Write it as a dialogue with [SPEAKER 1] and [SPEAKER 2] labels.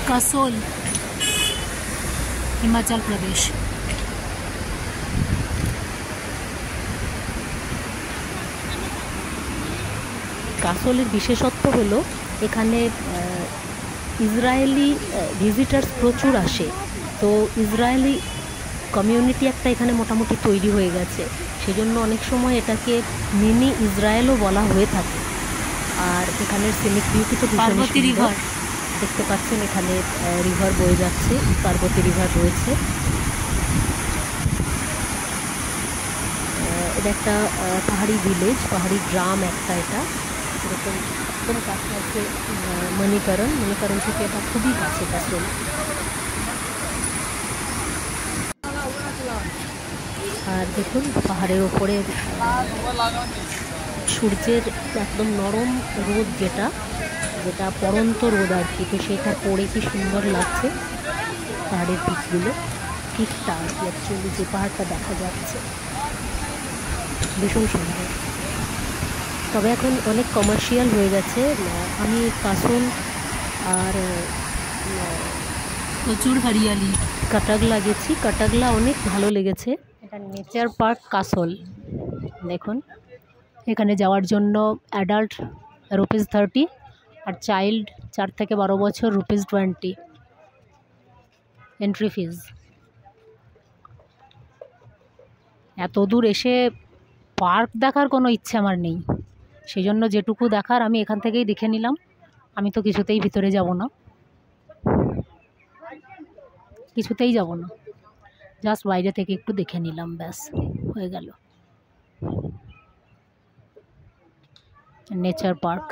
[SPEAKER 1] कसोल, हिमाचल प्रदेश।
[SPEAKER 2] কাসলের বিশেষত্ব হলো এখানে ইসরায়েলি ভিজিটার্স প্রচুর আসে। তো ইসরায়েলি কমিউনিটি একটা এখানে মোটামুটি তৈরি হয়ে গেছে, সেজন্য অনেক সময় এটাকে মিনি ইসরায়েলও বলা হয়ে থাকে। আর এখানের সিনিক বিউটি তো
[SPEAKER 1] পার্বতী রিভার
[SPEAKER 2] দেখতে পাচ্ছেন, এখানে রিভার বয়ে যাচ্ছে, পার্বতী রিভার রয়েছে। এটা একটা পাহাড়ি ভিলেজ, পাহাড়ি গ্রাম একটা, এটা এরকম একদম কাছে আছে মণিকরণ থেকে এটা খুবই কাছে কাসল। আর দেখুন পাহাড়ের ওপরে সূর্যের একদম নরম রোদ, যেটা পড়ন্ত রোদ আর কি, তো সেটা পড়ে কি সুন্দর লাগছে পাহাড়ের পিকগুলো, পিকটা আর কি, অ্যাকচুয়ালি যে পাহাড়টা দেখা যাচ্ছে ভীষণ সুন্দর। তবে এখন অনেক কমার্শিয়াল হয়ে গেছে। আমি কাসল আর
[SPEAKER 1] প্রচুর হরিয়ালি,
[SPEAKER 2] কাটাগলা গেছি, কাটাগলা অনেক ভালো লেগেছে। এটা নেচার পার্ক কাসল। দেখুন এখানে যাওয়ার জন্য অ্যাডাল্ট ₹30 আর চাইল্ড 4 থেকে 12 বছর ₹20 এন্ট্রি ফিজ। এত দূর এসে পার্ক দেখার কোনো ইচ্ছে আমার নেই, সেই জন্য যেটুকু দেখার আমি এখান থেকেই দেখে নিলাম। আমি তো কিছুতেই ভিতরে যাব না, জাস্ট বাইরে থেকে একটু দেখে নিলাম, ব্যাস হয়ে গেল। Nature park.